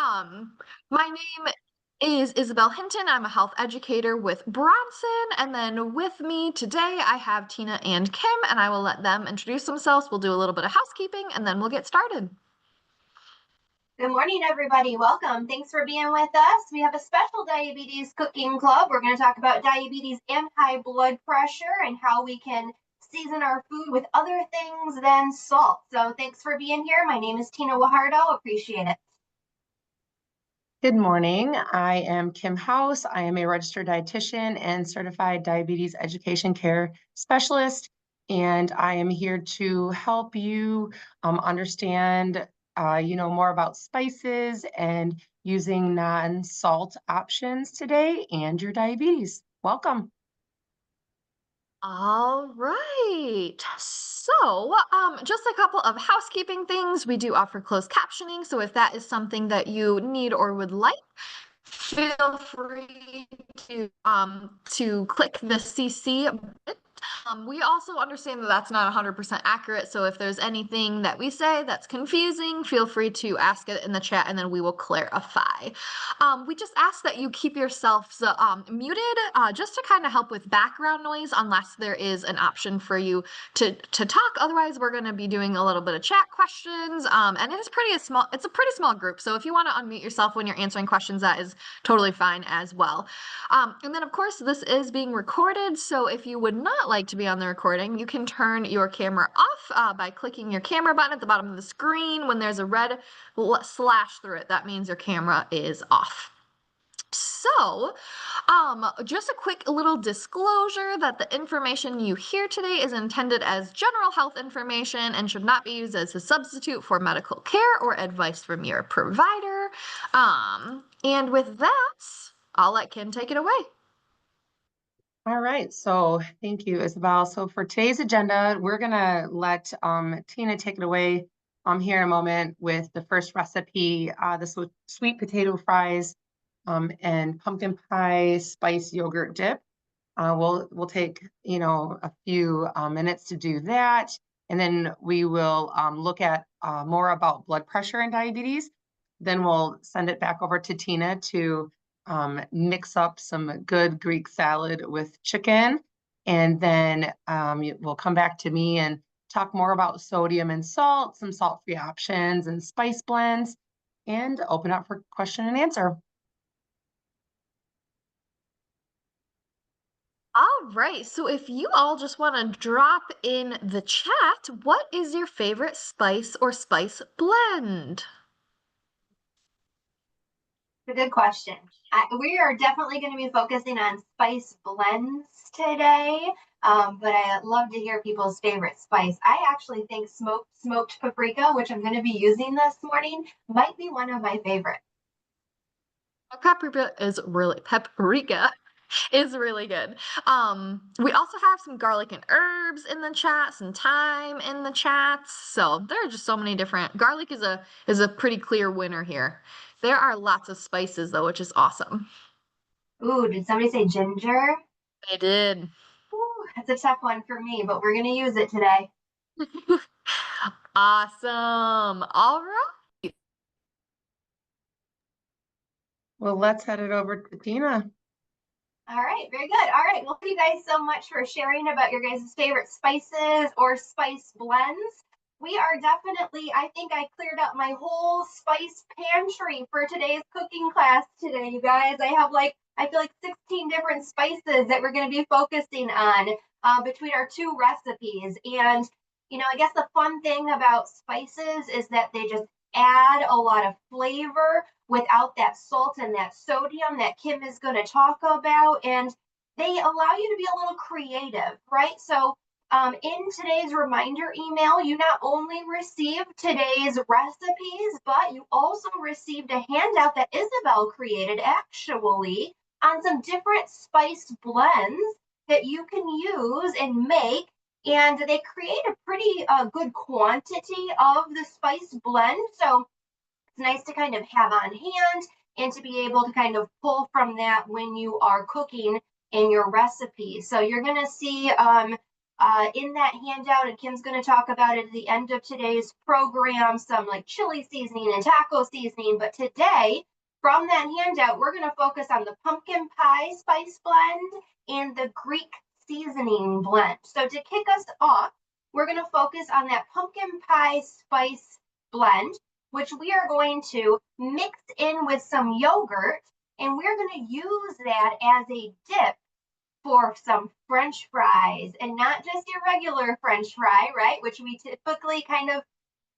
My name is Isabel Hinton. I'm a health educator with Bronson. And then with me today, I have Tina and Kim, and I will let them introduce themselves. We'll do a little bit of housekeeping, and then we'll get started. Good morning, everybody. Welcome. Thanks for being with us. We have a special diabetes cooking club. We're going to talk about diabetes and high blood pressure and how we can season our food with other things than salt. So thanks for being here. My name is Tina Wahardo. Appreciate it. Good morning. I am Kim House. I am a registered dietitian and certified diabetes education care specialist, and I am here to help you understand, more about spices and using non-salt options today and your diabetes. Welcome. All right. So, just a couple of housekeeping things. We do offer closed captioning, so if that is something that you need or would like, feel free to click the CC button. We also understand that that's not 100% accurate, so if there's anything that we say that's confusing, feel free to ask it in the chat and then we will clarify. We just ask that you keep yourselves muted just to kind of help with background noise unless there is an option for you to talk. Otherwise, we're going to be doing a little bit of chat questions, and it's a pretty small group, so if you want to unmute yourself when you're answering questions, that is totally fine as well. And then, of course, this is being recorded, so if you would not like to be on the recording, you can turn your camera off by clicking your camera button at the bottom of the screen. When there's a red slash through it, that means your camera is off. So, just a quick little disclosure that the information you hear today is intended as general health information and should not be used as a substitute for medical care or advice from your provider. And with that, I'll let Kim take it away. All right, so thank you, Isabel. So for today's agenda, we're gonna let Tina take it away here in a moment with the first recipe, the sweet potato fries and pumpkin pie spice yogurt dip. We'll take a few minutes to do that, and then we will look at more about blood pressure and diabetes. Then we'll send it back over to Tina to mix up some good Greek salad with chicken, and then we'll come back to me and talk more about sodium and salt, some salt-free options and spice blends, and open up for question and answer. All right, so if you all just want to drop in the chat, what is your favorite spice or spice blend? It's a good question. We are definitely going to be focusing on spice blends today, but I'd love to hear people's favorite spice. I actually think smoked paprika, which I'm going to be using this morning, might be one of my favorites. Paprika is really good. We also have some garlic and herbs in the chat, some thyme in the chat. So there are just so many different. Garlic is a pretty clear winner here. There are lots of spices though, which is awesome. Ooh, did somebody say ginger? They did. Ooh, that's a tough one for me, but we're gonna use it today. Awesome. All right. Well, let's head it over to Tina. All right, very good. All right, well, thank you guys so much for sharing about your guys' favorite spices or spice blends. We are definitely, I think I cleared up my whole spice pantry for today's cooking class today, you guys. I feel like 16 different spices that we're going to be focusing on between our two recipes. And, I guess the fun thing about spices is that they just add a lot of flavor without that salt and that sodium that Kim is going to talk about. And they allow you to be a little creative, right? So in today's reminder email, you not only received today's recipes, but you also received a handout that Isabel created actually on some different spice blends that you can use and make. And they create a pretty good quantity of the spice blend. So it's nice to kind of have on hand and to be able to kind of pull from that when you are cooking in your recipe. So you're going to see in that handout, and Kim's going to talk about it at the end of today's program, some like chili seasoning and taco seasoning. But today, from that handout, we're going to focus on the pumpkin pie spice blend and the Greek seasoning blend. So to kick us off, we're going to focus on that pumpkin pie spice blend, which we are going to mix in with some yogurt, and we're going to use that as a dip for some French fries, and not just your regular French fry, right? Which we typically kind of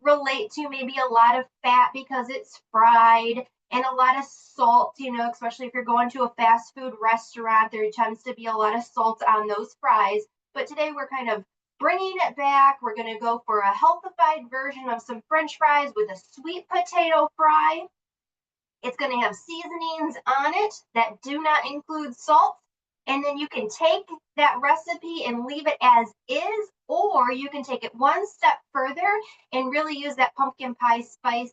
relate to maybe a lot of fat because it's fried and a lot of salt, you know, especially if you're going to a fast food restaurant, there tends to be a lot of salt on those fries. But today we're kind of bringing it back. We're going to go for a healthified version of some French fries with a sweet potato fry. It's going to have seasonings on it that do not include salt. And then you can take that recipe and leave it as is, or you can take it one step further and really use that pumpkin pie spice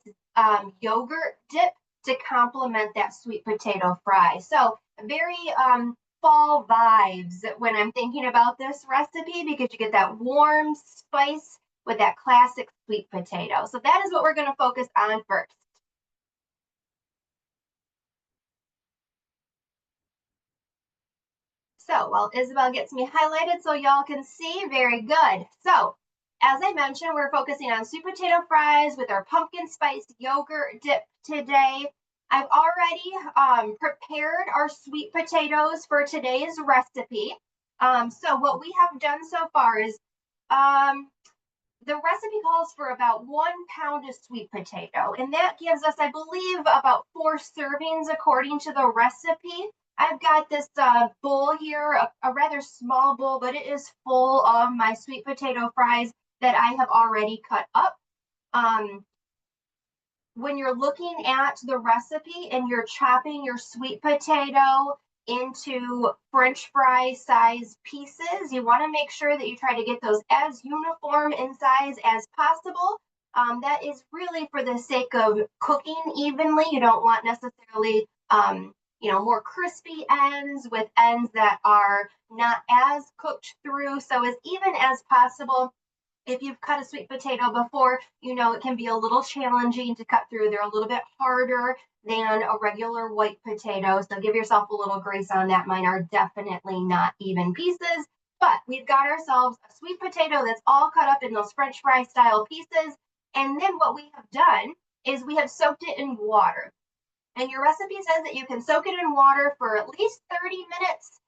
yogurt dip to complement that sweet potato fry. So very fall vibes when I'm thinking about this recipe, because you get that warm spice with that classic sweet potato. So that is what we're going to focus on first. So while Isabel gets me highlighted so y'all can see, very good. So as I mentioned, we're focusing on sweet potato fries with our pumpkin spice yogurt dip today. I've already prepared our sweet potatoes for today's recipe. So what we have done so far is the recipe calls for about 1 pound of sweet potato, and that gives us, I believe, about 4 servings according to the recipe. I've got this bowl here, a rather small bowl, but it is full of my sweet potato fries that I have already cut up. When you're looking at the recipe and you're chopping your sweet potato into French fry size pieces, you want to make sure that you try to get those as uniform in size as possible. That is really for the sake of cooking evenly. You don't want necessarily more crispy ends with ends that are not as cooked through. So as even as possible. If you've cut a sweet potato before, you know it can be a little challenging to cut through. They're a little bit harder than a regular white potato. So give yourself a little grace on that. Mine are definitely not even pieces, but we've got ourselves a sweet potato that's all cut up in those French fry style pieces. And then what we have done is we have soaked it in water. And your recipe says that you can soak it in water for at least 30 minutes,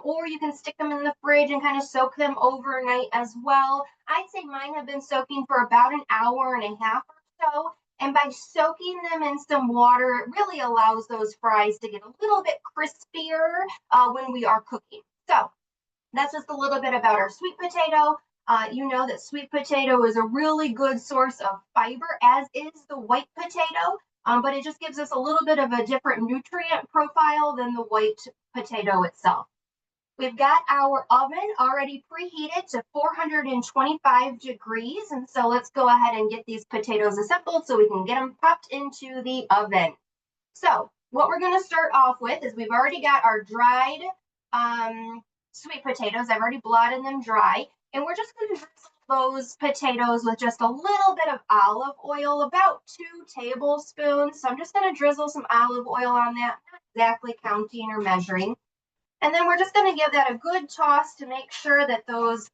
or you can stick them in the fridge and kind of soak them overnight as well. I'd say mine have been soaking for about an hour and a half or so. And by soaking them in some water, it really allows those fries to get a little bit crispier when we are cooking. So that's just a little bit about our sweet potato. You know that sweet potato is a really good source of fiber, as is the white potato. But it just gives us a little bit of a different nutrient profile than the white potato itself. We've got our oven already preheated to 425 degrees. And so let's go ahead and get these potatoes assembled so we can get them popped into the oven. So what we're going to start off with is we've already got our dried sweet potatoes. I've already blotted them dry. And we're just going to drizzle those potatoes with just a little bit of olive oil, about 2 tablespoons. So I'm just going to drizzle some olive oil on that, not exactly counting or measuring. And then we're just going to give that a good toss to make sure that those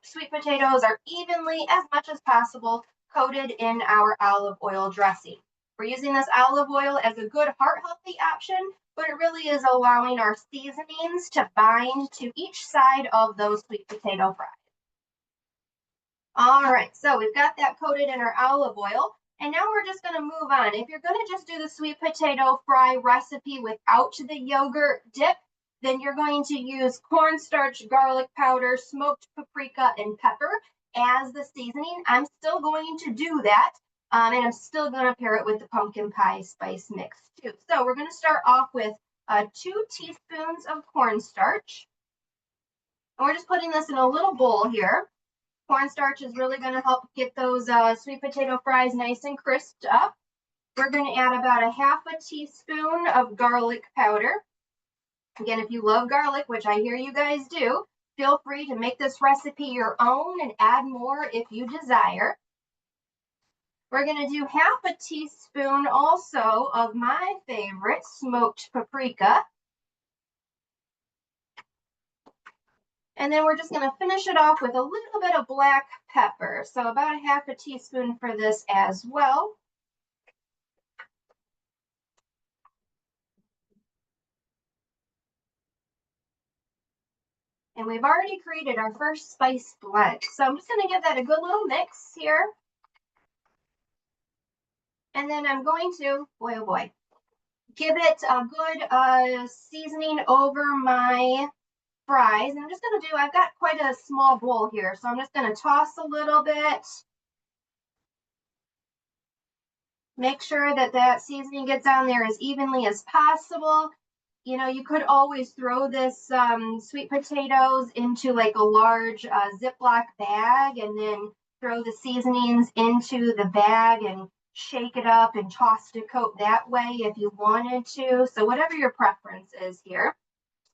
sweet potatoes are evenly, as much as possible, coated in our olive oil dressing. We're using this olive oil as a good heart-healthy option, but it really is allowing our seasonings to bind to each side of those sweet potato fries. All right, so we've got that coated in our olive oil. And now we're just going to move on. If you're going to just do the sweet potato fry recipe without the yogurt dip, then you're going to use cornstarch, garlic powder, smoked paprika, and pepper as the seasoning. I'm still going to do that, and I'm still going to pair it with the pumpkin pie spice mix too. So we're going to start off with 2 teaspoons of cornstarch. And we're just putting this in a little bowl here. Cornstarch is really going to help get those sweet potato fries nice and crisped up. We're going to add about 1/2 teaspoon of garlic powder. Again, if you love garlic, which I hear you guys do, feel free to make this recipe your own and add more if you desire. We're going to do half a teaspoon also of my favorite smoked paprika. And then we're just going to finish it off with a little bit of black pepper. So about a half a teaspoon for this as well. And we've already created our first spice blend. So I'm just going to give that a good little mix here. And then I'm going to, boy oh boy, give it a good seasoning over my fries. And I'm just going to do, I've got quite a small bowl here, so I'm just going to toss a little bit. Make sure that that seasoning gets on there as evenly as possible. You know, you could always throw this sweet potatoes into like a large Ziploc bag and then throw the seasonings into the bag and shake it up and toss to coat that way if you wanted to. So whatever your preference is here.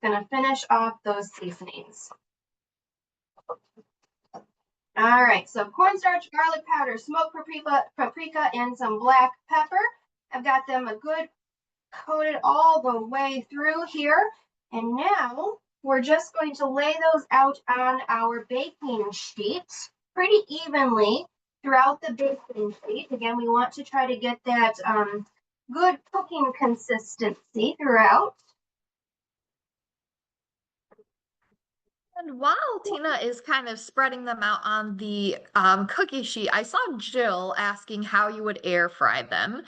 Just gonna finish off those seasonings. All right, so cornstarch, garlic powder, smoked paprika, and some black pepper. I've got them a good coated all the way through here. And now we're just going to lay those out on our baking sheet pretty evenly throughout the baking sheet. Again, we want to try to get that good cooking consistency throughout. And while Tina is kind of spreading them out on the cookie sheet, I saw Jill asking how you would air fry them.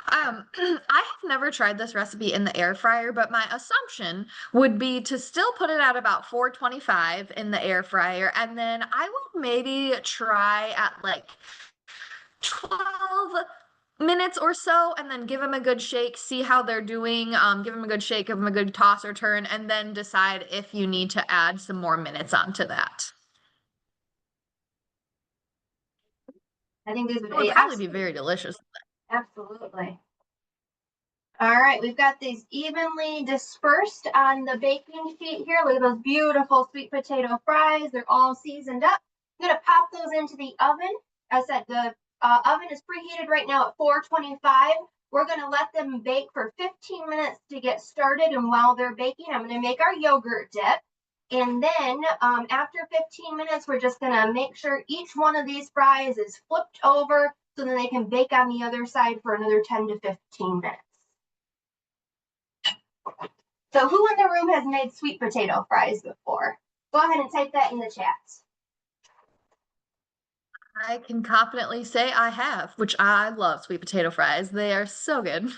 I have never tried this recipe in the air fryer, but my assumption would be to still put it at about 425 in the air fryer, and then I would maybe try at like 12 minutes or so, and then give them a good shake, see how they're doing, give them a good shake, give them a good toss or turn, and then decide if you need to add some more minutes onto that. I think these It would probably be very delicious. absolutely. All right, we've got these evenly dispersed on the baking sheet here. Look at those beautiful sweet potato fries. They're all seasoned up. I'm gonna pop those into the oven. As I said, the oven is preheated right now at 425. We're gonna let them bake for 15 minutes to get started. And while they're baking, I'm gonna make our yogurt dip. And then after 15 minutes, we're just gonna make sure each one of these fries is flipped over so then they can bake on the other side for another 10 to 15 minutes. So who in the room has made sweet potato fries before? Go ahead and type that in the chat. I can confidently say I have, which I love sweet potato fries. They are so good.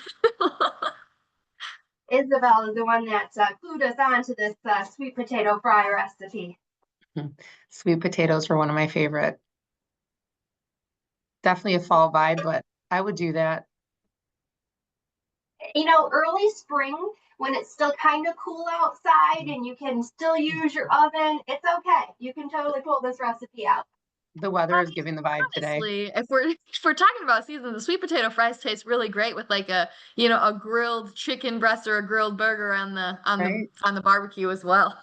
Isabel is the one that clued us on to this sweet potato fry recipe. Sweet potatoes are one of my favorite. Definitely a fall vibe, but I would do that. You know, early spring, when it's still kind of cool outside and you can still use your oven, it's okay. You can totally pull this recipe out. The weather is giving the vibe today. Honestly, if we're talking about season, the sweet potato fries taste really great with like a a grilled chicken breast or a grilled burger on the barbecue as well.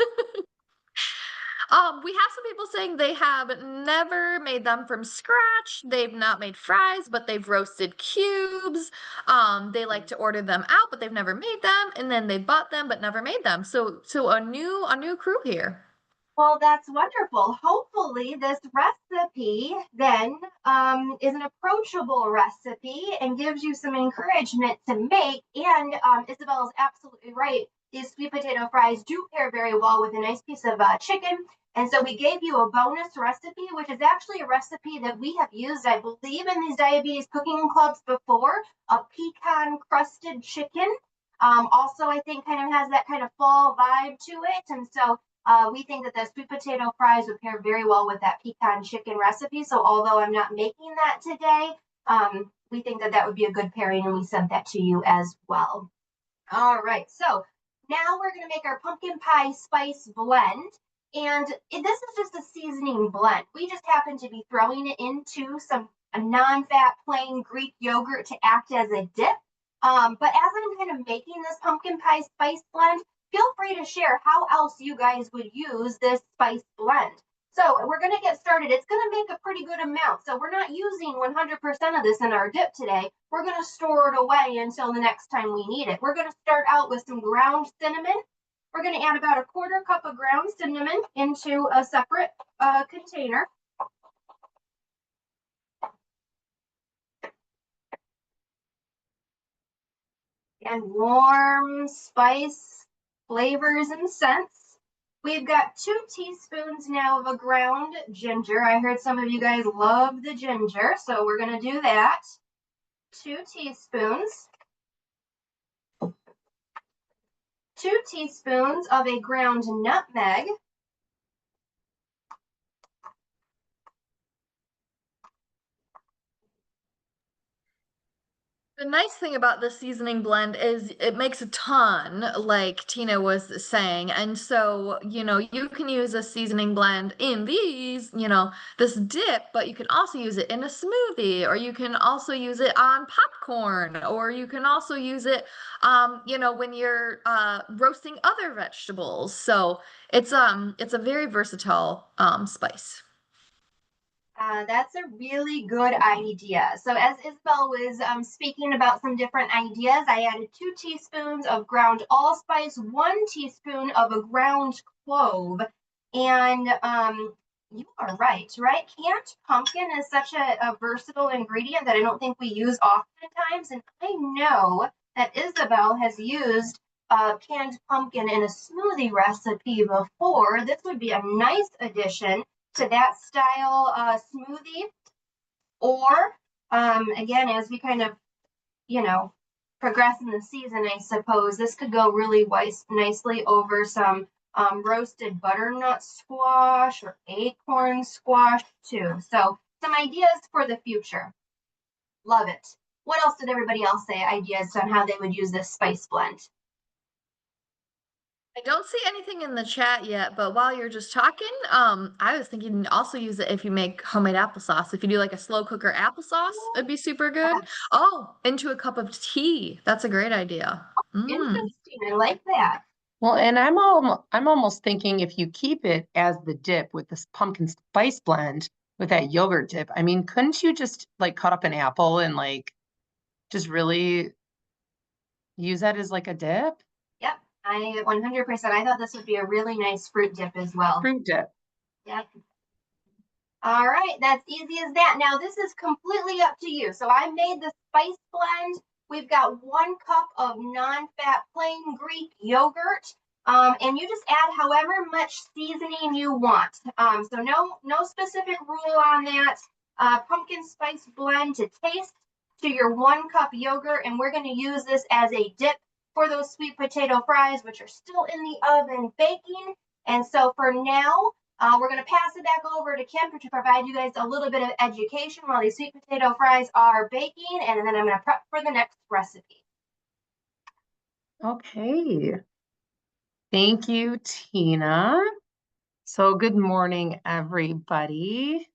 We have some people saying they have never made them from scratch. They've not made fries, but they've roasted cubes. They like to order them out, but they've never made them, and then they bought them but never made them. So a new crew here. Well, that's wonderful. Hopefully this recipe then is an approachable recipe and gives you some encouragement to make. And Isabel is absolutely right. These sweet potato fries do pair very well with a nice piece of chicken. And so we gave you a bonus recipe, which is actually a recipe that we have used, I believe, in these diabetes cooking clubs before, a pecan crusted chicken. Also, I think kind of has that kind of fall vibe to it. And so we think that the sweet potato fries would pair very well with that pecan chicken recipe. So although I'm not making that today, we think that that would be a good pairing, and we sent that to you as well. All right, so now we're going to make our pumpkin pie spice blend. And this is just a seasoning blend. We just happen to be throwing it into a non-fat plain Greek yogurt to act as a dip. But as I'm kind of making this pumpkin pie spice blend, feel free to share how else you guys would use this spice blend. So we're going to get started. It's going to make a pretty good amount. So we're not using 100% of this in our dip today. We're going to store it away until the next time we need it. We're going to start out with some ground cinnamon. We're going to add about a 1/4 cup of ground cinnamon into a separate container. And warm spice flavors and scents. We've got 2 teaspoons now of a ground ginger. I heard some of you guys love the ginger, so we're going to do that. 2 teaspoons. 2 teaspoons of a ground nutmeg. The nice thing about this seasoning blend is it makes a ton, like Tina was saying. And so, you know, you can use a seasoning blend in these, you know, this dip, but you can also use it in a smoothie, or you can also use it on popcorn, or you can also use it, you know, when you're roasting other vegetables. So it's a very versatile spice. That's a really good idea. So as Isabel was speaking about some different ideas, I added 2 teaspoons of ground allspice, 1 teaspoon of a ground clove, and you are right? Canned pumpkin is such a versatile ingredient that I don't think we use oftentimes, and I know that Isabel has used canned pumpkin in a smoothie recipe before. This would be a nice addition to that style smoothie. Or again, as we kind of, you know, progress in the season, I suppose this could go really nicely over some roasted butternut squash or acorn squash too. So some ideas for the future. Love it. What else did everybody else say? Ideas on how they would use this spice blend? I don't see anything in the chat yet, but while you're just talking, I was thinking also use it if you make homemade applesauce. If you do like a slow cooker applesauce, it'd be super good. Oh, into a cup of tea. That's a great idea. Interesting. I like that. Well, and I'm almost thinking if you keep it as the dip with this pumpkin spice blend with that yogurt dip, I mean, couldn't you just like cut up an apple and like just really use that as like a dip? Yep, I 100%. I thought this would be a really nice fruit dip as well. Fruit dip. Yep. All right, that's easy as that. Now this is completely up to you. So I made the spice blend. We've got 1 cup of non-fat plain Greek yogurt. And you just add however much seasoning you want. So no specific rule on that. Pumpkin spice blend to taste to your 1 cup yogurt, and we're going to use this as a dip for those sweet potato fries, which are still in the oven baking. And so for now, we're going to pass it back over to Kim to provide you guys a little bit of education while these sweet potato fries are baking, and then I'm going to prep for the next recipe. Okay. Thank you, Tina. So good morning, everybody.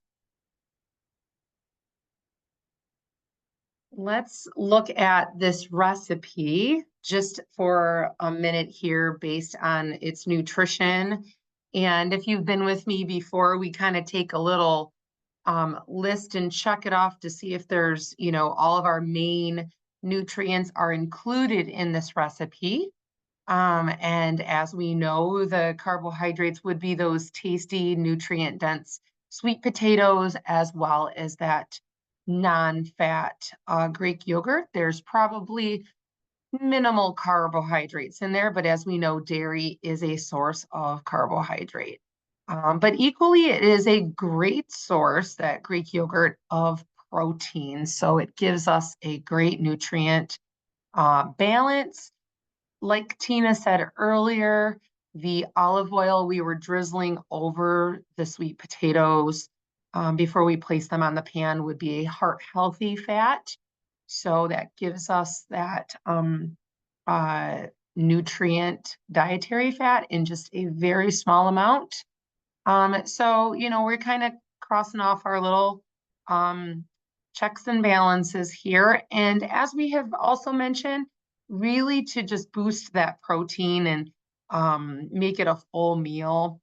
Let's look at this recipe just for a minute here based on its nutrition. And if you've been with me before, we kind of take a little list and check it off to see if there's, you know, all of our main nutrients are included in this recipe. And as we know, the carbohydrates would be those tasty, nutrient-dense sweet potatoes, as well as that non-fat Greek yogurt. There's probably minimal carbohydrates in there, but as we know, dairy is a source of carbohydrate. But equally, it is a great source, that Greek yogurt, of protein. So it gives us a great nutrient balance. Like Tina said earlier, the olive oil we were drizzling over the sweet potatoes before we place them on the pan would be a heart-healthy fat. So that gives us that nutrient dietary fat in just a very small amount. So, you know, we're kind of crossing off our little checks and balances here. And as we have also mentioned, really to just boost that protein and make it a full meal.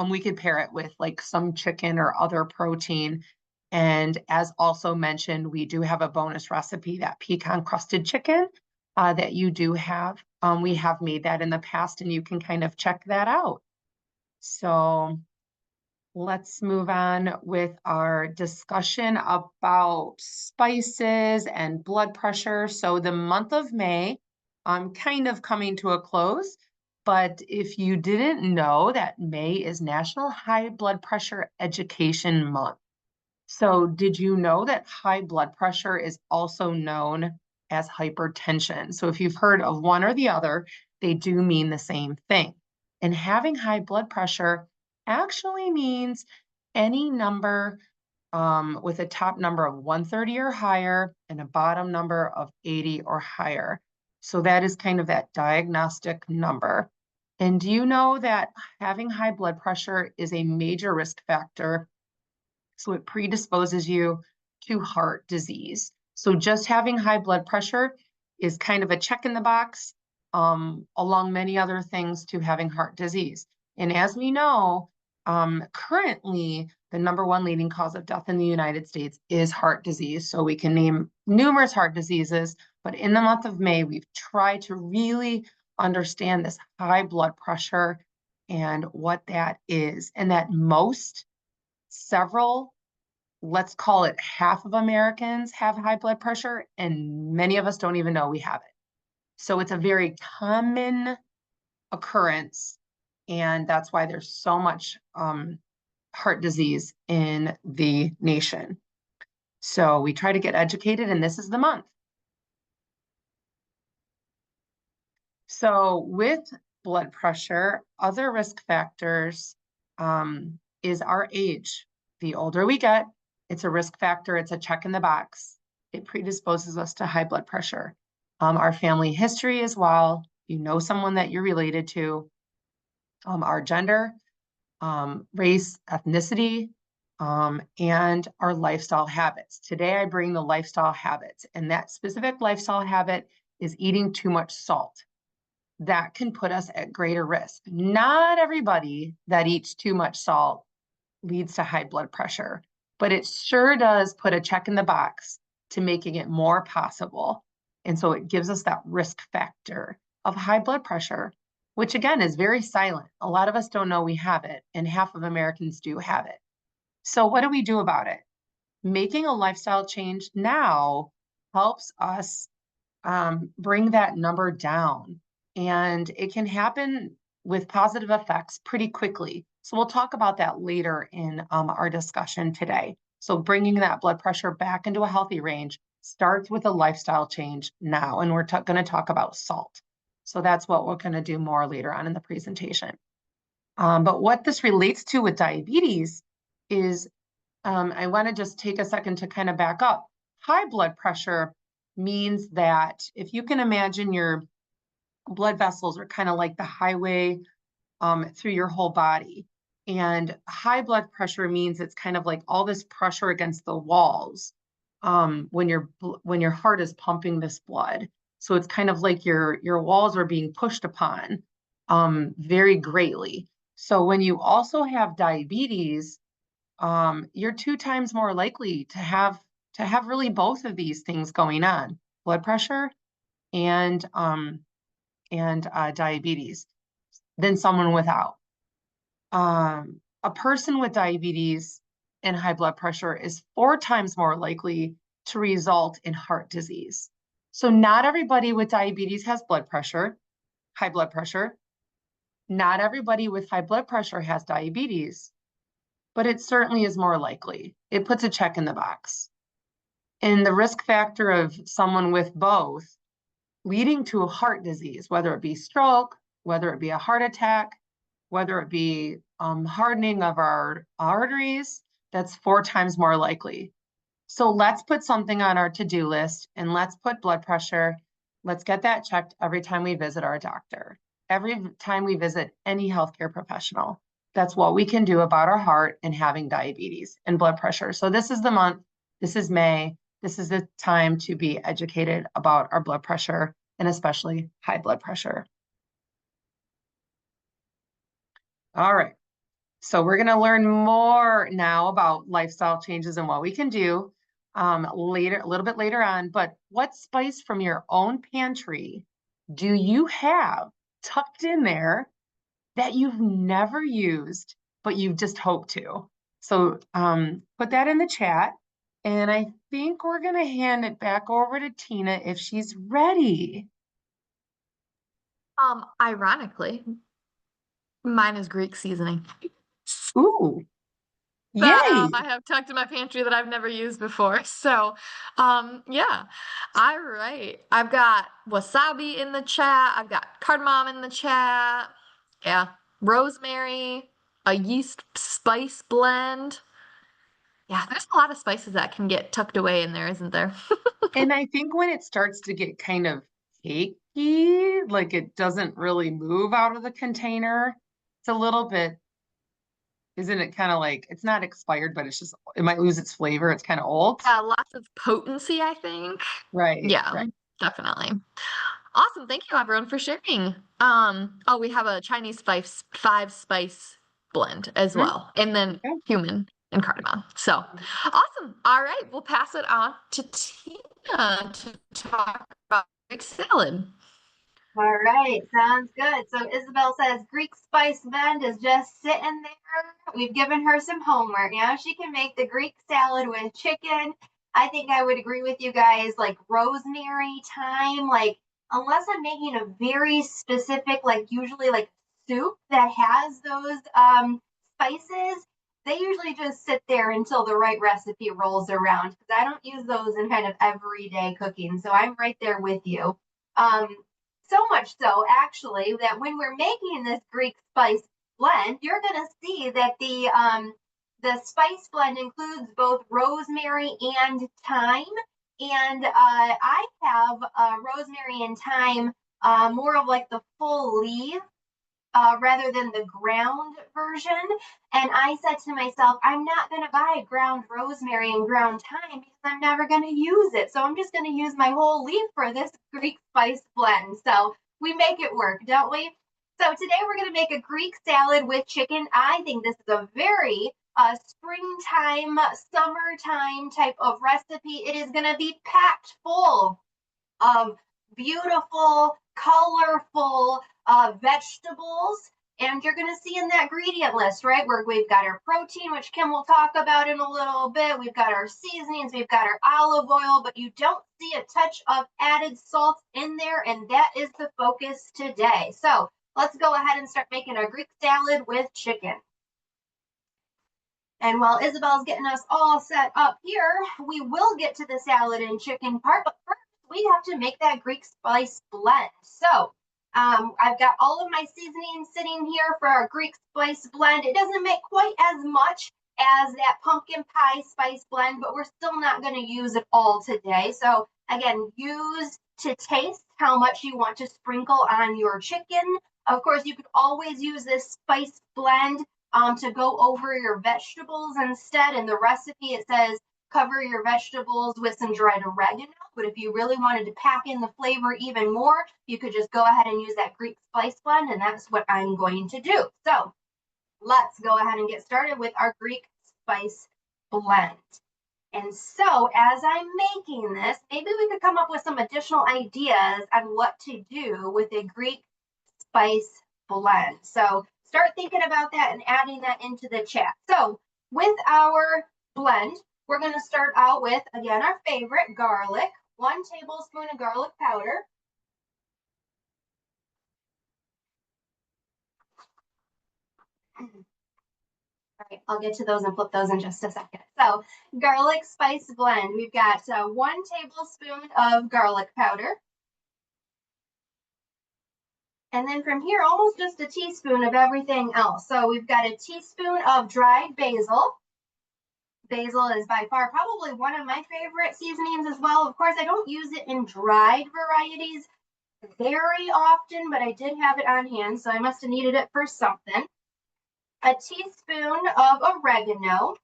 We could pair it with like some chicken or other protein. And as also mentioned, we do have a bonus recipe, that pecan crusted chicken that you do have. We have made that in the past, and you can kind of check that out. So let's move on with our discussion about spices and blood pressure. So the month of May, kind of coming to a close, but if you didn't know that May is National High Blood Pressure Education Month. So did you know that high blood pressure is also known as hypertension? So if you've heard of one or the other, they do mean the same thing. And having high blood pressure actually means any number with a top number of 130 or higher and a bottom number of 80 or higher. So that is kind of that diagnostic number. And do you know that having high blood pressure is a major risk factor? So it predisposes you to heart disease. So just having high blood pressure is kind of a check in the box, along many other things to having heart disease. And as we know, currently the #1 leading cause of death in the United States is heart disease. So we can name numerous heart diseases, but in the month of May, we've tried to really understand this high blood pressure and what that is, and that several, let's call it half of Americans have high blood pressure, and many of us don't even know we have it. So it's a very common occurrence, and that's why there's so much heart disease in the nation. So we try to get educated, and this is the month. So with blood pressure, other risk factors is our age. The older we get, it's a risk factor, it's a check in the box. It predisposes us to high blood pressure. Our family history as well, you know someone that you're related to, our gender, race, ethnicity, and our lifestyle habits. Today I bring the lifestyle habits, and that specific lifestyle habit is eating too much salt. That can put us at greater risk. Not everybody that eats too much salt leads to high blood pressure, but it sure does put a check in the box to making it more possible. And so it gives us that risk factor of high blood pressure, which again is very silent. A lot of us don't know we have it, and half of Americans do have it. So what do we do about it? Making a lifestyle change now helps us bring that number down. And it can happen with positive effects pretty quickly. So we'll talk about that later in our discussion today. So bringing that blood pressure back into a healthy range starts with a lifestyle change now. And we're going to talk about salt. So that's what we're going to do more later on in the presentation. But what this relates to with diabetes is, I want to just take a second to kind of back up. High blood pressure means that if you can imagine your blood vessels are kind of like the highway through your whole body. And high blood pressure means it's kind of like all this pressure against the walls when your heart is pumping this blood. So it's kind of like your walls are being pushed upon very greatly. So when you also have diabetes, you're 2 times more likely to have really both of these things going on: blood pressure and diabetes than someone without. A person with diabetes and high blood pressure is 4 times more likely to result in heart disease. So not everybody with diabetes has high blood pressure. Not everybody with high blood pressure has diabetes, but it certainly is more likely. It puts a check in the box. And the risk factor of someone with both leading to a heart disease, whether it be stroke, whether it be a heart attack, whether it be hardening of our arteries, that's 4 times more likely. So let's put something on our to-do list, and let's put blood pressure. Let's get that checked every time we visit our doctor, every time we visit any healthcare professional. That's what we can do about our heart and having diabetes and blood pressure. So this is the month, this is May, this is the time to be educated about our blood pressure, and especially high blood pressure. All right. So we're going to learn more now about lifestyle changes and what we can do later, a little bit later on. But what spice from your own pantry do you have tucked in there that you've never used, but you've just hoped to? So put that in the chat. And I think we're going to hand it back over to Tina if she's ready. Ironically, mine is Greek seasoning Ooh, that yay. I have tucked in my pantry that I've never used before. So, yeah. All right. I've got wasabi in the chat. I've got cardamom in the chat. Yeah. Rosemary, a yeast spice blend. Yeah, there's a lot of spices that can get tucked away in there, isn't there? And I think when it starts to get kind of cakey, like it doesn't really move out of the container, it's a little bit, isn't it kind of like, it's not expired, but it's just, it might lose its flavor. It's kind of old. Lots of potency, I think. Right. Yeah, Right. definitely. Awesome. Thank you everyone for sharing. Oh, we have a Chinese five spice blend as Mhm. well. And then Okay. cumin and cardamom. So awesome. All right. We'll pass it on to Tina to talk about Greek salad. All right, sounds good. So Isabel says Greek spice blend is just sitting there. We've given her some homework. Now she can make the Greek salad with chicken. I think I would agree with you guys, like rosemary, thyme, like unless I'm making a very specific, like usually like soup that has those spices, they usually just sit there until the right recipe rolls around because I don't use those in kind of everyday cooking. So I'm right there with you. So much so, actually, that when we're making this Greek spice blend, you're going to see that the spice blend includes both rosemary and thyme. And I have rosemary and thyme more of like the full leaf rather than the ground version. And I said to myself, I'm not going to buy ground rosemary and ground thyme because I'm never going to use it. So I'm just going to use my whole leaf for this Greek spice blend. So we make it work, don't we? So today we're going to make a Greek salad with chicken. I think this is a very springtime, summertime type of recipe. It is going to be packed full of beautiful, colorful vegetables. And you're going to see in that ingredient list, right, where we've got our protein, which Kim will talk about in a little bit. We've got our seasonings, we've got our olive oil, but you don't see a touch of added salt in there. And that is the focus today. So let's go ahead and start making our Greek salad with chicken. And while Isabel's getting us all set up here, we will get to the salad and chicken part. But first, we have to make that Greek spice blend. So I've got all of my seasoning sitting here for our Greek spice blend. It doesn't make quite as much as that pumpkin pie spice blend, but we're still not going to use it all today. So again, use to taste how much you want to sprinkle on your chicken. Of course, you could always use this spice blend to go over your vegetables instead. In the recipe, it says cover your vegetables with some dried oregano. But if you really wanted to pack in the flavor even more, you could just go ahead and use that Greek spice blend, and that's what I'm going to do. So let's go ahead and get started with our Greek spice blend. And so as I'm making this, maybe we could come up with some additional ideas on what to do with a Greek spice blend. So start thinking about that and adding that into the chat. So with our blend, we're going to start out with, again, our favorite garlic, 1 tablespoon of garlic powder. All right, I'll get to those and flip those in just a second. So garlic spice blend, we've got 1 tablespoon of garlic powder. And then from here, almost just a teaspoon of everything else. So we've got a teaspoon of dried basil. Basil is by far probably one of my favorite seasonings as well. Of course, I don't use it in dried varieties very often, but I did have it on hand, so I must have needed it for something. A teaspoon of oregano.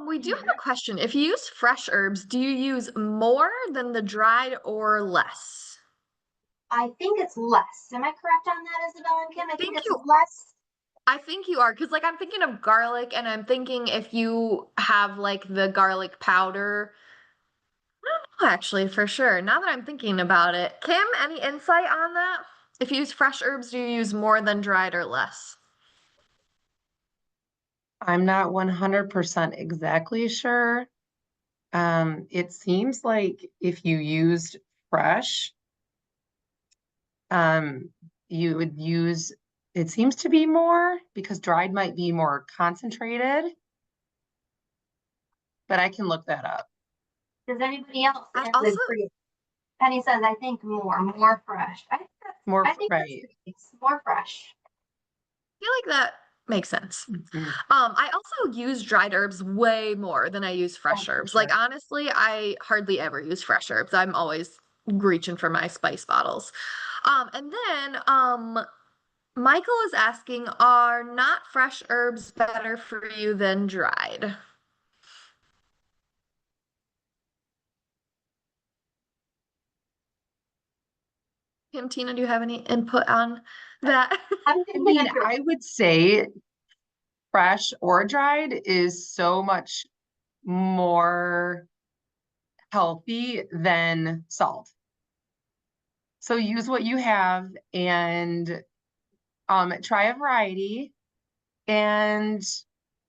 We do have a question. If you use fresh herbs, do you use more than the dried or less? I think it's less. Am I correct on that, Isabel and Kim? I think Think it's you less. I think you are, because like I'm thinking of garlic and I'm thinking if you have like the garlic powder. I don't know actually for sure. Now that I'm thinking about it. Kim, any insight on that? If you use fresh herbs, do you use more than dried or less? I'm not 100% exactly sure. It seems like if you used fresh, um, you would use, it seems to be more because dried might be more concentrated, but I can look that up. Does anybody else I also agree? Penny says, I think more fresh. More, I think that's right. the case. More fresh. feel like that makes sense. Mhm. I also use dried herbs way more than I use fresh Oh, for herbs. Like sure. honestly, I hardly ever use fresh herbs. I'm always reaching for my spice bottles. And then Michael is asking, are not fresh herbs better for you than dried? Kim, Tina, do you have any input on that? I'm I mean, gonna I would say fresh or dried is so much more healthy than salt. So use what you have and try a variety and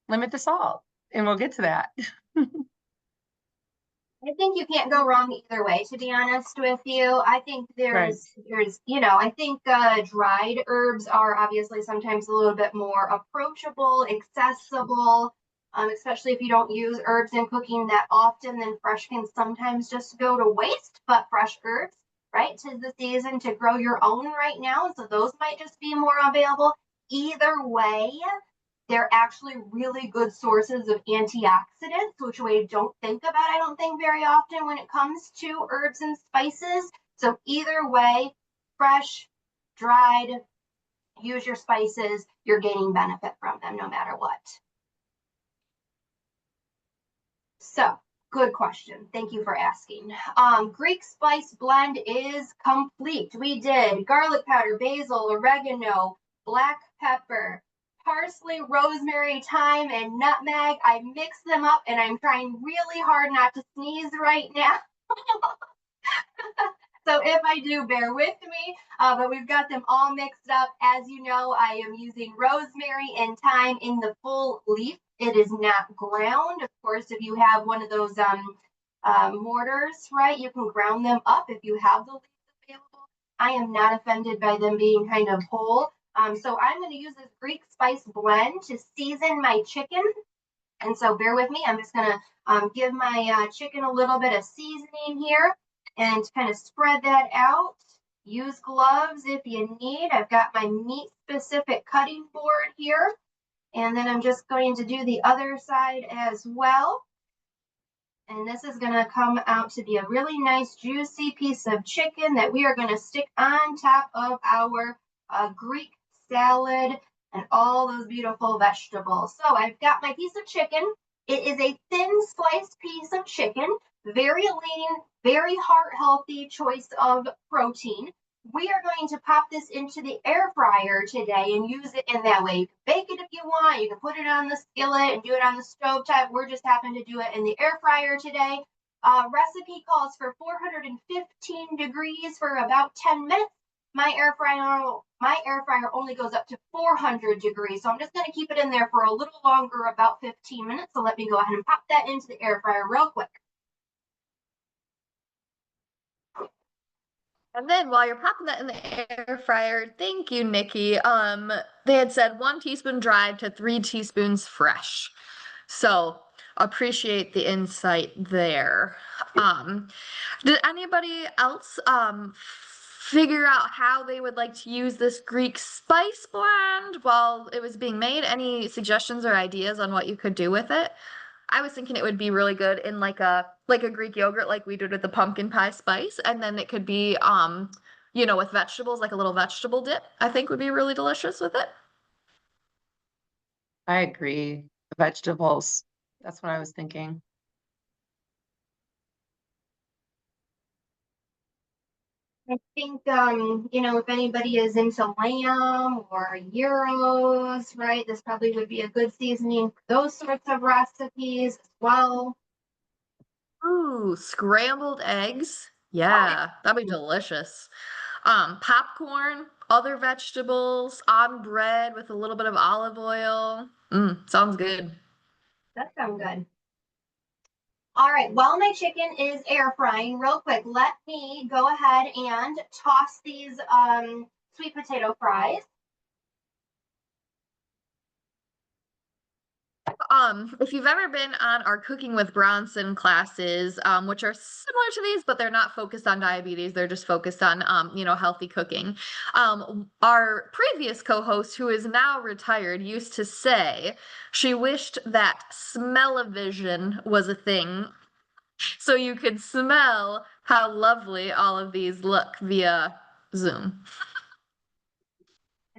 limit the salt. And we'll get to that. I think you can't go wrong either way, to be honest with you. I think Right. I think dried herbs are obviously sometimes a little bit more approachable, accessible, especially if you don't use herbs in cooking that often, then fresh can sometimes just go to waste. But fresh herbs, right? 'Tis the season to grow your own right now. So those might just be more available. Either way, they're actually really good sources of antioxidants, which we don't think about, I don't think, very often when it comes to herbs and spices. So either way, fresh, dried, use your spices, you're gaining benefit from them no matter what. So good question. Thank you for asking. Greek spice blend is complete. We did garlic powder, basil, oregano, black pepper, parsley, rosemary, thyme, and nutmeg. I mixed them up and I'm trying really hard not to sneeze right now. So if I do, bear with me, but we've got them all mixed up. As you know, I am using rosemary and thyme in the full leaf. It is not ground. Of course, if you have one of those mortars, right, you can ground them up if you have the leaves available. I am not offended by them being kind of whole. So I'm going to use this Greek spice blend to season my chicken. And so bear with me. I'm just going to give my chicken a little bit of seasoning here and kind of spread that out. Use gloves if you need. I've got my meat specific cutting board here. And then I'm just going to do the other side as well. And this is going to come out to be a really nice juicy piece of chicken that we are going to stick on top of our Greek salad and all those beautiful vegetables. So I've got my piece of chicken. It is a thin sliced piece of chicken, very lean, very heart healthy choice of protein. We are going to pop this into the air fryer today and use it in that way. You can bake it if you want. You can put it on the skillet and do it on the stove top. We're just happen to do it in the air fryer today. Recipe calls for 415 degrees for about 10 minutes. My air fryer only goes up to 400 degrees. So I'm just going to keep it in there for a little longer, about 15 minutes. So let me go ahead and pop that into the air fryer real quick. And then while you're popping that in the air fryer, thank you, Nikki. They had said 1 teaspoon dried to 3 teaspoons fresh. So appreciate the insight there. Did anybody else figure out how they would like to use this Greek spice blend while it was being made? Any suggestions or ideas on what you could do with it? I was thinking it would be really good in like a Greek yogurt like we did with the pumpkin pie spice, and then it could be with vegetables, like a little vegetable dip. I think would be really delicious with it. I agree. Vegetables. That's what I was thinking. I think, you know, if anybody is into lamb or gyros, right, this probably would be a good seasoning for those sorts of recipes as well. Ooh, scrambled eggs. Oh, Yeah, that'd be delicious. Popcorn, other vegetables on bread with a little bit of olive oil. Sounds good. that sounds good. All right, while my chicken is air frying, real quick, let me go ahead and toss these sweet potato fries. If you've ever been on our Cooking with Bronson classes, which are similar to these, but they're not focused on diabetes, they're just focused on, healthy cooking. Our previous co-host, who is now retired, used to say she wished that smell-o-vision was a thing, so you could smell how lovely all of these look via Zoom.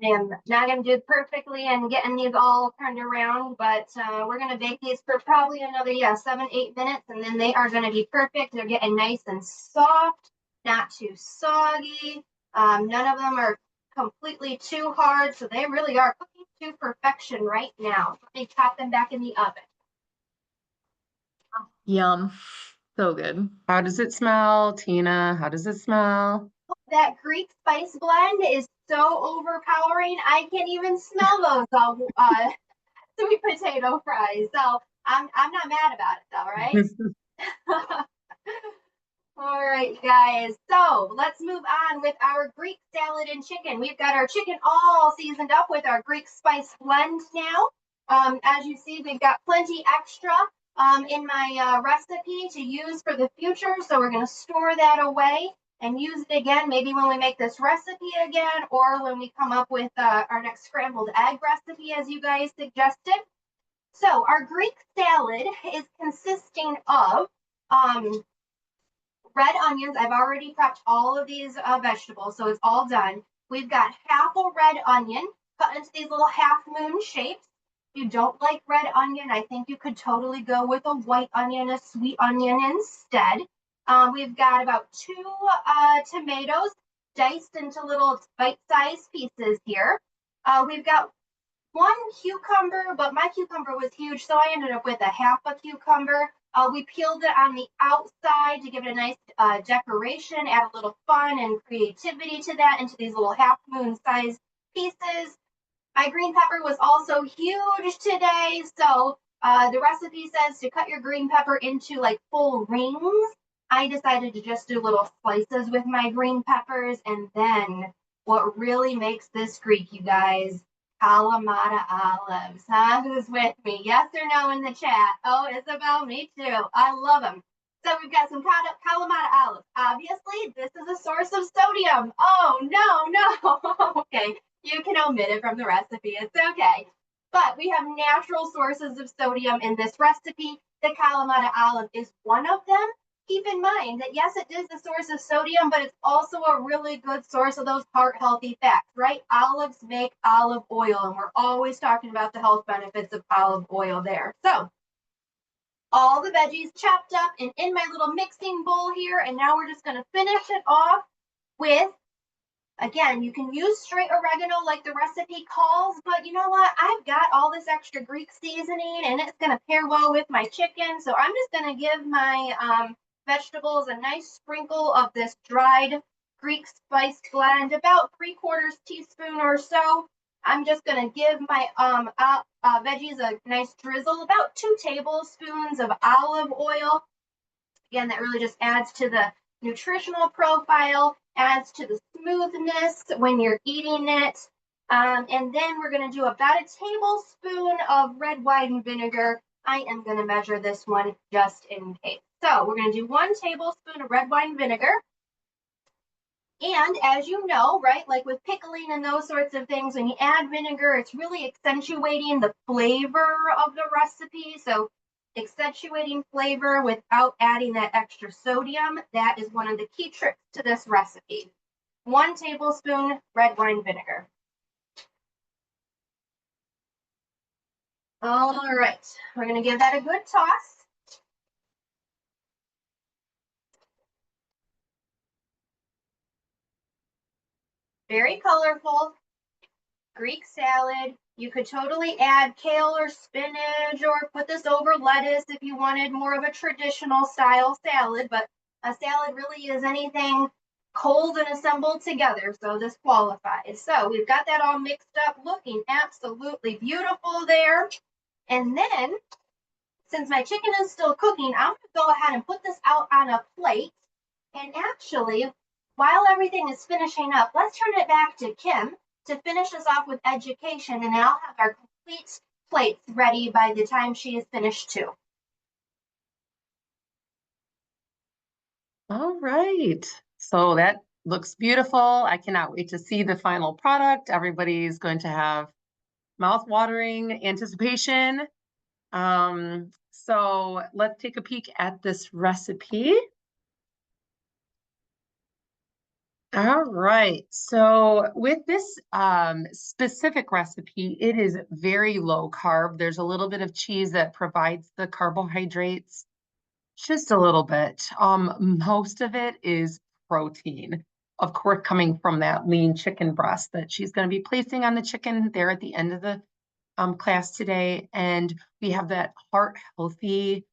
I am not going to do perfectly and getting these all turned around, but we're going to bake these for probably another, 7-8 minutes, and then they are going to be perfect. They're getting nice and soft, not too soggy. None of them are completely too hard, so they really are cooking to perfection right now. Let me pop them back in the oven. Yum. So good. How does it smell, Tina? How does it smell? That Greek spice blend is so overpowering. I can't even smell those sweet potato fries. So I'm not mad about it though, right? All right, you guys. So let's move on with our Greek salad and chicken. We've got our chicken all seasoned up with our Greek spice blend now. As you see, we've got plenty extra in my recipe to use for the future. So we're going to store that away and use it again, maybe when we make this recipe again, or when we come up with our next scrambled egg recipe, as you guys suggested. So our Greek salad is consisting of red onions. I've already prepped all of these vegetables, so it's all done. We've got half a red onion cut into these little half moon shapes. If you don't like red onion, I think you could totally go with a white onion, a sweet onion instead. We've got about 2 tomatoes diced into little bite-sized pieces here. We've got 1 cucumber, but my cucumber was huge, so I ended up with a half a cucumber. We peeled it on the outside to give it a nice decoration, add a little fun and creativity to that into these little half moon size pieces. My green pepper was also huge today, so the recipe says to cut your green pepper into like full rings. I decided to just do little slices with my green peppers, and then what really makes this Greek, you guys, Kalamata olives, huh? Who's with me? Yes or no in the chat? Oh, Isabel, me too. I love them. So we've got some Kalamata olives. Obviously, this is a source of sodium. Oh, no. Okay, you can omit it from the recipe. It's okay. But we have natural sources of sodium in this recipe. The Kalamata olive is one of them. Keep in mind that yes, it is the source of sodium, but it's also a really good source of those heart healthy fats, right? Olives make olive oil, and we're always talking about the health benefits of olive oil there. So all the veggies chopped up and in my little mixing bowl here, and now we're just going to finish it off with, again, you can use straight oregano like the recipe calls, but you know what? I've got all this extra Greek seasoning, and it's going to pair well with my chicken, so I'm just going to give my vegetables a nice sprinkle of this dried Greek spice blend, about 3/4 teaspoon or so. I'm just going to give my veggies a nice drizzle, about 2 tablespoons of olive oil. Again, that really just adds to the nutritional profile, adds to the smoothness when you're eating it. And then we're going to do about a tablespoon of red wine vinegar. I am going to measure this one just in case. So we're going to do 1 tablespoon of red wine vinegar. And as you know, right, like with pickling and those sorts of things, when you add vinegar, it's really accentuating the flavor of the recipe. So accentuating flavor without adding that extra sodium, that is one of the key tricks to this recipe. 1 tablespoon red wine vinegar. All right, we're gonna give that a good toss. Very colorful. Greek salad. You could totally add kale or spinach or put this over lettuce if you wanted more of a traditional style salad, but a salad really is anything cold and assembled together, so this qualifies. So we've got that all mixed up, looking absolutely beautiful there. And then, since my chicken is still cooking, I'm gonna go ahead and put this out on a plate. And actually, while everything is finishing up, let's turn it back to Kim to finish us off with education, and then I'll have our complete plates ready by the time she is finished too. All right. So that looks beautiful. I cannot wait to see the final product. Everybody's going to have mouth-watering anticipation. So let's take a peek at this recipe. All right, so with this specific recipe, it is very low carb. There's a little bit of cheese that provides the carbohydrates, just a little bit. Most of it is protein, of course, coming from that lean chicken breast that she's going to be placing on the chicken there at the end of the class today. And we have that heart healthy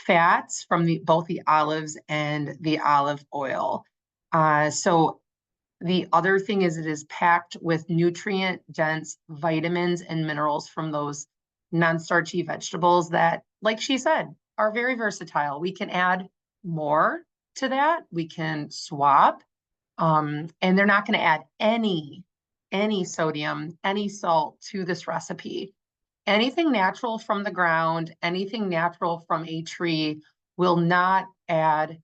fats from both the olives and the olive oil. So the other thing is it is packed with nutrient dense vitamins and minerals from those non-starchy vegetables that, like she said, are very versatile. We can add more to that. We can swap. And they're not going to add any sodium, any salt to this recipe. Anything natural from the ground, anything natural from a tree will not add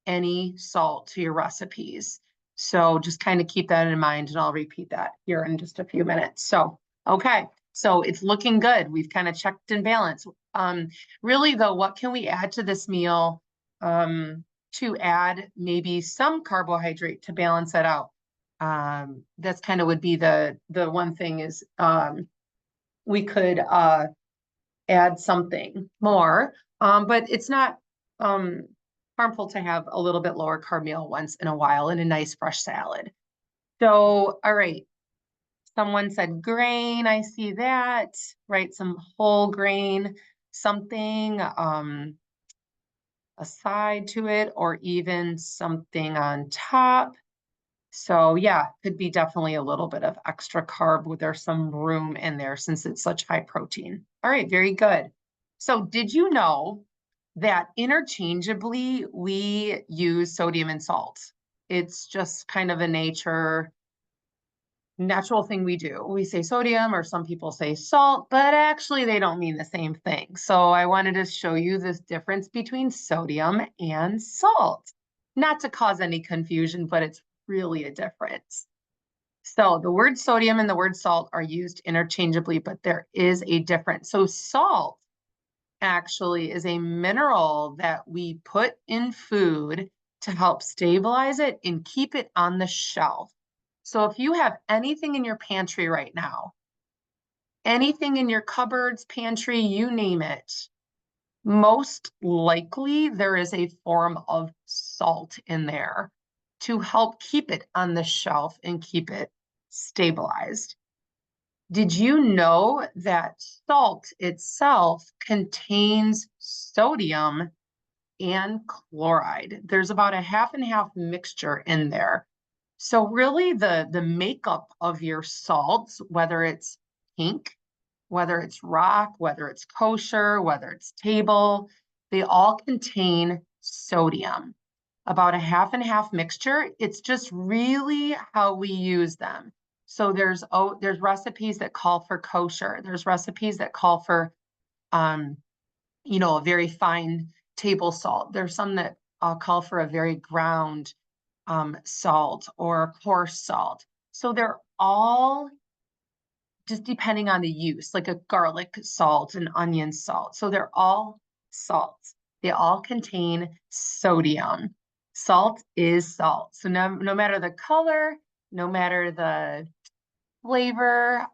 any salt to your recipes. So just kind of keep that in mind, and I'll repeat that here in just a few minutes. So, okay, so it's looking good. We've kind of checked and balanced. Really though, what can we add to this meal to add maybe some carbohydrate to balance it out? That's kind of would be the one thing is we could add something more, but it's not harmful to have a little bit lower carb meal once in a while in a nice fresh salad. So, all right. Someone said grain. I see that, right? Some whole grain, something aside to it, or even something on top. So yeah, could be definitely a little bit of extra carb with there's some room in there since it's such high protein. All right, very good. So did you know that interchangeably we use sodium and salt? It's just kind of a natural thing we do. We say sodium or some people say salt, but actually they don't mean the same thing. So I wanted to show you this difference between sodium and salt. Not to cause any confusion, but it's really a difference. So the word sodium and the word salt are used interchangeably, but there is a difference. So salt actually is a mineral that we put in food to help stabilize it and keep it on the shelf. So if you have anything in your pantry right now, anything in your cupboards, pantry, you name it, most likely there is a form of salt in there to help keep it on the shelf and keep it stabilized. Did you know that salt itself contains sodium and chloride? There's about a half and half mixture in there. So really the makeup of your salts, whether it's pink, whether it's rock, whether it's kosher, whether it's table, they all contain sodium. About a half and half mixture. It's just really how we use them. So there's recipes that call for kosher. There's recipes that call for a very fine table salt. There's some that call for a very ground salt or coarse salt. So they're all just depending on the use, like a garlic salt and onion salt. So they're all salts. They all contain sodium. Salt is salt. So no matter the color, no matter the flavor,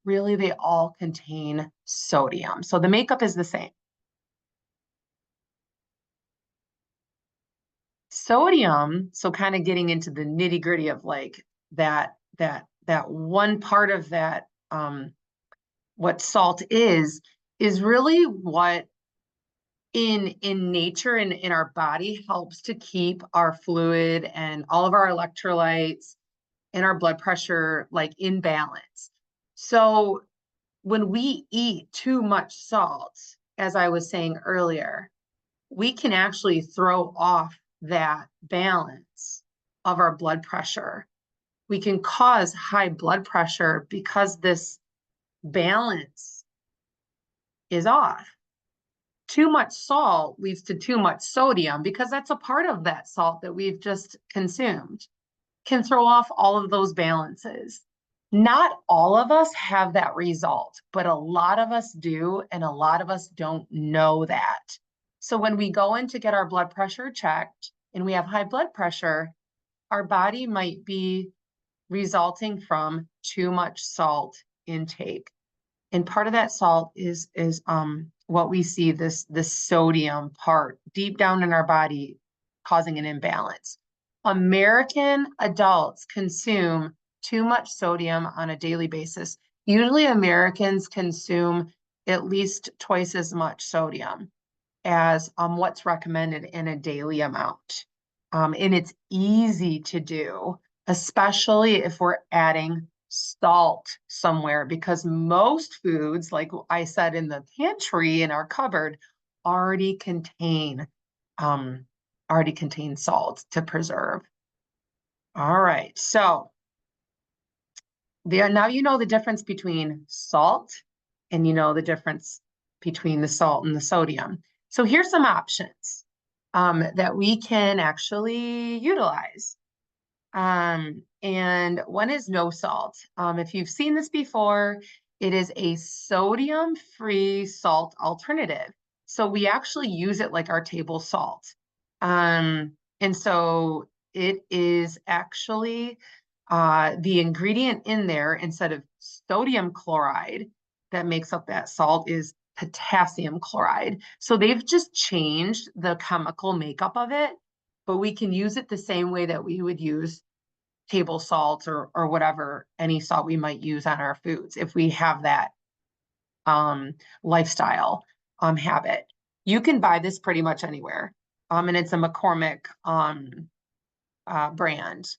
really they all contain sodium. So the makeup is the same. Sodium, so kind of getting into the nitty gritty of like that one part of that, what salt is really what in nature and in our body helps to keep our fluid and all of our electrolytes and our blood pressure like in balance. So when we eat too much salt, as I was saying earlier, we can actually throw off that balance of our blood pressure. We can cause high blood pressure because this balance is off. Too much salt leads to too much sodium because that's a part of that salt that we've just consumed. Can throw off all of those balances. Not all of us have that result, but a lot of us do, and a lot of us don't know that. So when we go in to get our blood pressure checked and we have high blood pressure, our body might be resulting from too much salt intake. And part of that salt is what we see, this sodium part deep down in our body causing an imbalance. American adults consume too much sodium on a daily basis. Usually Americans consume at least twice as much sodium as what's recommended in a daily amount. And it's easy to do, especially if we're adding salt somewhere, because most foods, like I said, in the pantry in our cupboard, already contain salt to preserve. All right, so now you know the difference between salt, and you know the difference between the salt and the sodium. So here's some options that we can actually utilize. And one is no salt. If you've seen this before, it is a sodium-free salt alternative. So we actually use it like our table salt. And so it is actually the ingredient in there, instead of sodium chloride that makes up that salt, is potassium chloride. So they've just changed the chemical makeup of it, but we can use it the same way that we would use table salt or whatever, any salt we might use on our foods if we have that lifestyle habit. You can buy this pretty much anywhere. And it's a McCormick brand.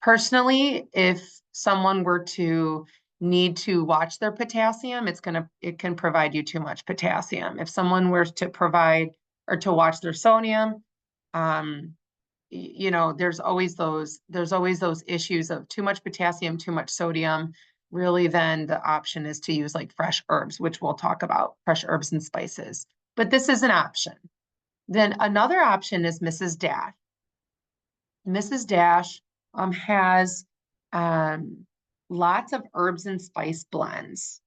Personally, if someone were to need to watch their potassium, it can provide you too much potassium. If someone were to provide or to watch their sodium, you know, there's always those issues of too much potassium, too much sodium. Really, then the option is to use like fresh herbs, which we'll talk about, fresh herbs and spices. But this is an option. Then another option is Mrs. Dash. Mrs. Dash has lots of herbs and spice blends.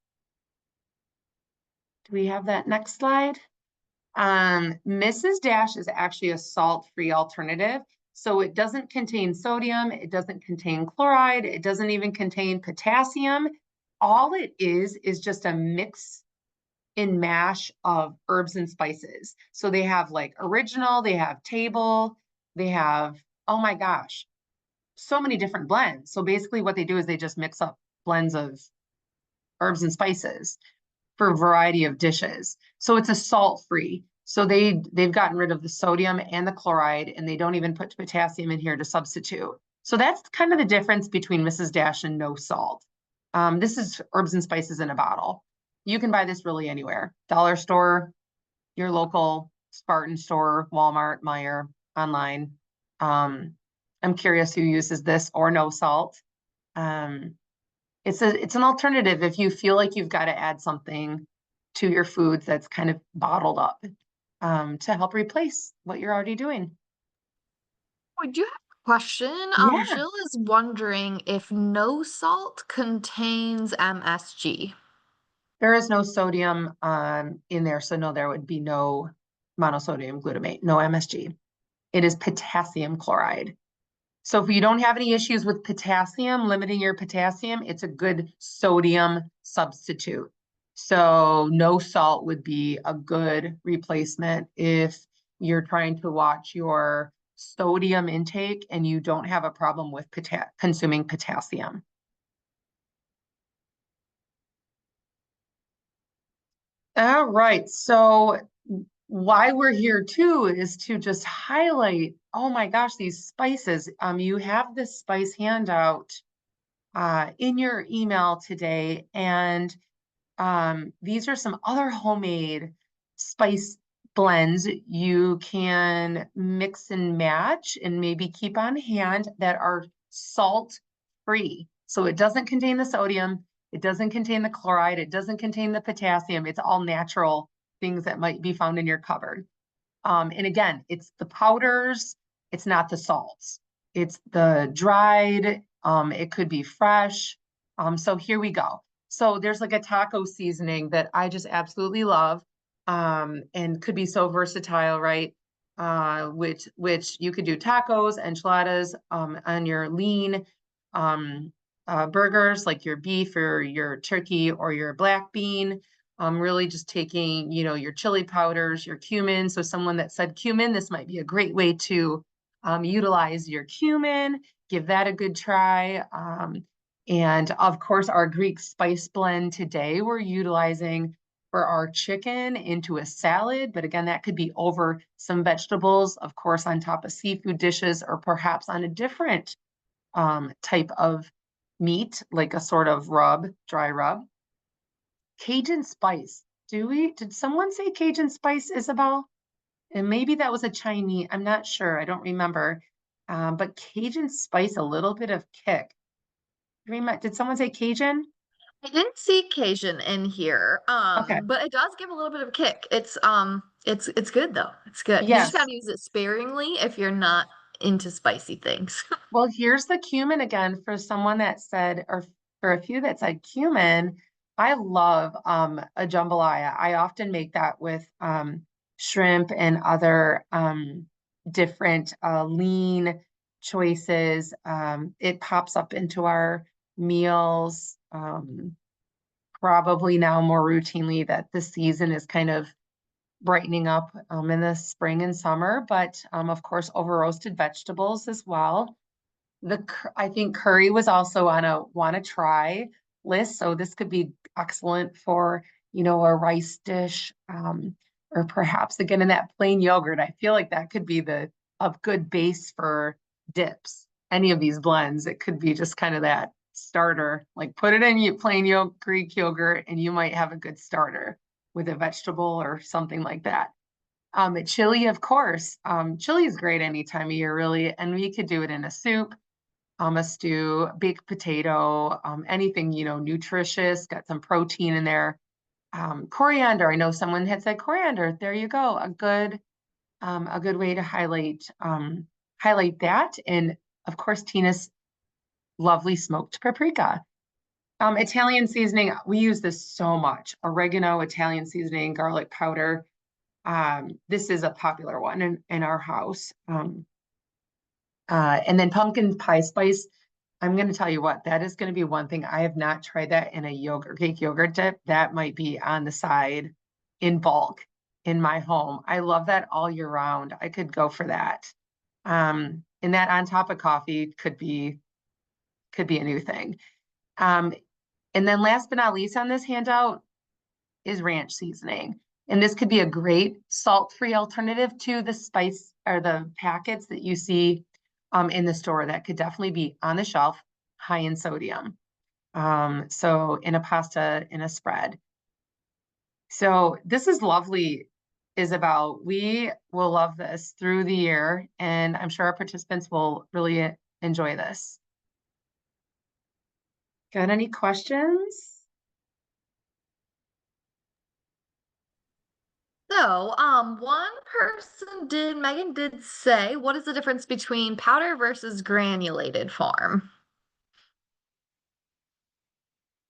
Do we have that next slide? Mrs. Dash is actually a salt-free alternative. So it doesn't contain sodium, it doesn't contain chloride, it doesn't even contain potassium. All it is just a mix and mash of herbs and spices. So they have like original, they have table, they have, oh my gosh, so many different blends. So basically what they do is they just mix up blends of herbs and spices for a variety of dishes. So it's a salt-free. So they've gotten rid of the sodium and the chloride, and they don't even put potassium in here to substitute. So that's kind of the difference between Mrs. Dash and no salt. This is herbs and spices in a bottle. You can buy this really anywhere. Dollar store, your local Spartan store, Walmart, Meijer, online. I'm curious who uses this or no salt. It's an alternative if you feel like you've got to add something to your foods that's kind of bottled up to help replace what you're already doing. Would you have a question? Yeah. Jill is wondering if no salt contains MSG. There is no sodium in there, so no, there would be no monosodium glutamate, no MSG. It is potassium chloride. So if you don't have any issues with potassium, limiting your potassium, it's a good sodium substitute. So no salt would be a good replacement if you're trying to watch your sodium intake and you don't have a problem with consuming potassium. All right, so why we're here too is to just highlight, oh my gosh, these spices. You have this spice handout in your email today, and these are some other homemade spice blends you can mix and match and maybe keep on hand that are salt free. So it doesn't contain the sodium, it doesn't contain the chloride, it doesn't contain the potassium. It's all natural things that might be found in your cupboard. And again, it's the powders, it's not the salts. It's the dried, it could be fresh. So here we go. So there's like a taco seasoning that I just absolutely love, and could be so versatile, right? Which you could do tacos, enchiladas, on your lean burgers, like your beef or your turkey or your black bean. Really just taking, your chili powders, your cumin. So someone that said cumin, this might be a great way to utilize your cumin, give that a good try. And of course, our Greek spice blend today, we're utilizing for our chicken into a salad. But again, that could be over some vegetables, of course, on top of seafood dishes, or perhaps on a different type of meat, like a sort of rub, dry rub. Cajun spice. Did someone say Cajun spice, Isabel? And maybe that was a Chinese, I'm not sure, I don't remember. But Cajun spice, a little bit of kick. Did someone say Cajun? I didn't see Cajun in here, Okay, but it does give a little bit of a kick. It's good though. It's good. You just yes. gotta use it sparingly if you're not into spicy things. Well, here's the cumin again for someone that said, or for a few that said cumin. I love a jambalaya. I often make that with shrimp and other different lean choices. It pops up into our meals probably now more routinely that the season is kind of brightening up in the spring and summer, but of course over roasted vegetables as well. I think curry was also on a want to try list, so this could be excellent for, a rice dish, or perhaps again in that plain yogurt. I feel like that could be a good base for dips. Any of these blends, it could be just kind of that starter. Like put it in plain Greek yogurt, and you might have a good starter with a vegetable or something like that. Chili, of course. Chili is great any time of year, really, and we could do it in a soup, a stew, baked potato, anything, nutritious, got some protein in there. Coriander, I know someone had said coriander. There you go. A good way to highlight that. And of course, Tina's lovely smoked paprika. Italian seasoning, we use this so much. Oregano, Italian seasoning, garlic powder. This is a popular one in our house. And then pumpkin pie spice. I'm going to tell you what, that is going to be one thing. I have not tried that in a Greek yogurt dip. That might be on the side in bulk in my home. I love that all year round. I could go for that. And that on top of coffee could be a new thing. And then last but not least on this handout is ranch seasoning. And this could be a great salt-free alternative to the spice or the packets that you see in the store. That could definitely be on the shelf, high in sodium. So in a pasta, in a spread. So this is lovely, Isabel. We will love this through the year, and I'm sure our participants will really enjoy this. Got any questions? So, Megan did say, what is the difference between powder versus granulated form?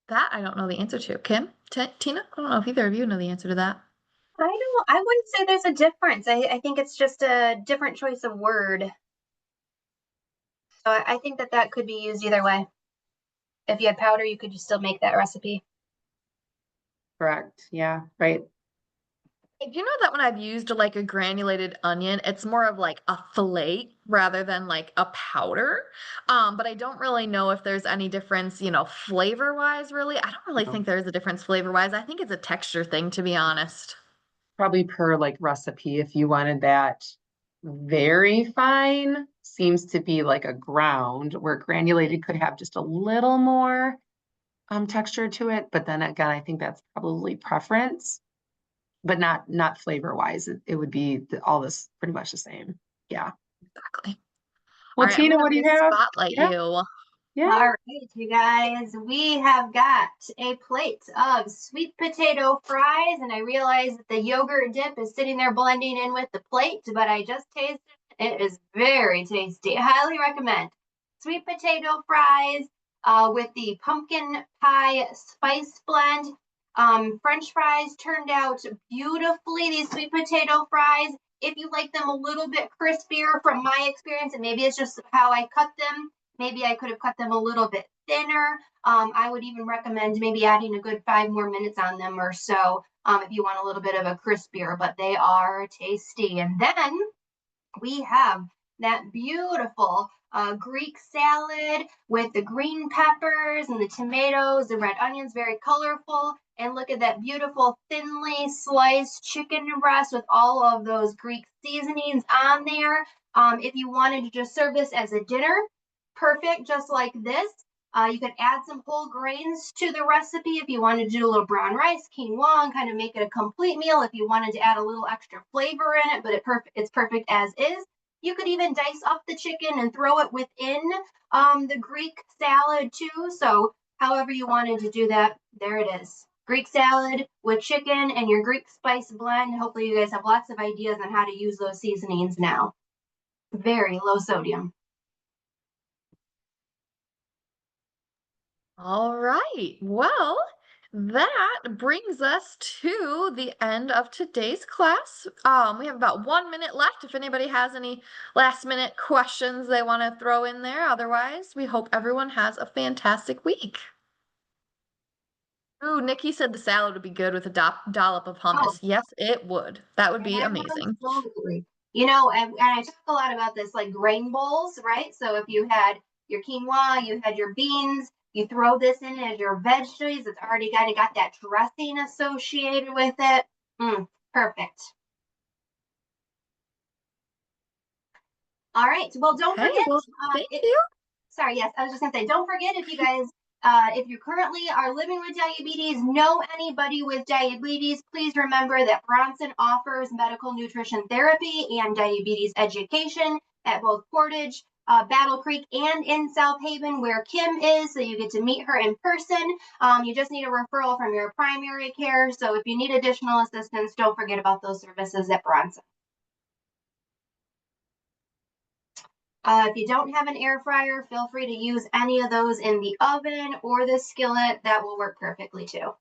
That I don't know the answer to. Kim? Tina? I don't know if either of you know the answer to that. I wouldn't say there's a difference. I think it's just a different choice of word. I think that that could be used either way. If you had powder, you could just still make that recipe. Correct. Yeah, right. Do you know that when I've used like a granulated onion, it's more of like a flake rather than like a powder. But I don't really know if there's any difference, you know, flavor wise, really. I don't really No. think there's a difference flavor wise. I think it's a texture thing, to be honest. Probably per like recipe, if you wanted that very fine, seems to be like a ground, where granulated could have just a little more texture to it. But then again, I think that's probably preference, but not flavor wise. It would be all this pretty much the same. Yeah. Exactly. All Well, right, I'm Tina, gonna what do you have? re-spotlight Yeah, you. yeah. All right, you guys, we have got a plate of sweet potato fries, and I realize that the yogurt dip is sitting there blending in with the plate, but I just tasted it. It is very tasty. I highly recommend. Sweet potato fries with the pumpkin pie spice blend. French fries turned out beautifully, these sweet potato fries. If you like them a little bit crispier from my experience, and maybe it's just how I cut them, maybe I could have cut them a little bit thinner. I would even recommend maybe adding a good 5 more minutes on them or so if you want a little bit of a crispier, but they are tasty. And then we have that beautiful Greek salad with the green peppers and the tomatoes, the red onions, very colorful. And look at that beautiful thinly sliced chicken breast with all of those Greek seasonings on there. If you wanted to just serve this as a dinner, perfect, just like this. You could add some whole grains to the recipe if you wanted to do a little brown rice, quinoa, and kind of make it a complete meal if you wanted to add a little extra flavor in it, but it's perfect as is. You could even dice up the chicken and throw it within the Greek salad too. So however you wanted to do that, there it is. Greek salad with chicken and your Greek spice blend. Hopefully you guys have lots of ideas on how to use those seasonings now. Very low sodium. All right. Well, that brings us to the end of today's class. We have about 1 minute left if anybody has any last minute questions they want to throw in there. Otherwise, we hope everyone has a fantastic week. Ooh, Nikki said the salad would be good with a dollop of hummus. Oh, Yes, it would. That would be amazing. absolutely. You know, and I talk a lot about this like grain bowls, right? So if you had your quinoa, you had your beans, you throw this in as your veggies, it's already kind of got that dressing associated with it. Perfect. All right. Well, don't Okay, forget. well, thank you. Sorry, yes, I was just gonna say, don't forget if you guys, if you currently are living with diabetes, know anybody with diabetes, please remember that Bronson offers medical nutrition therapy and diabetes education at both Portage, Battle Creek, and in South Haven, where Kim is, so you get to meet her in person. You just need a referral from your primary care, so if you need additional assistance, don't forget about those services at Bronson. If you don't have an air fryer, feel free to use any of those in the oven or the skillet. That will work perfectly too.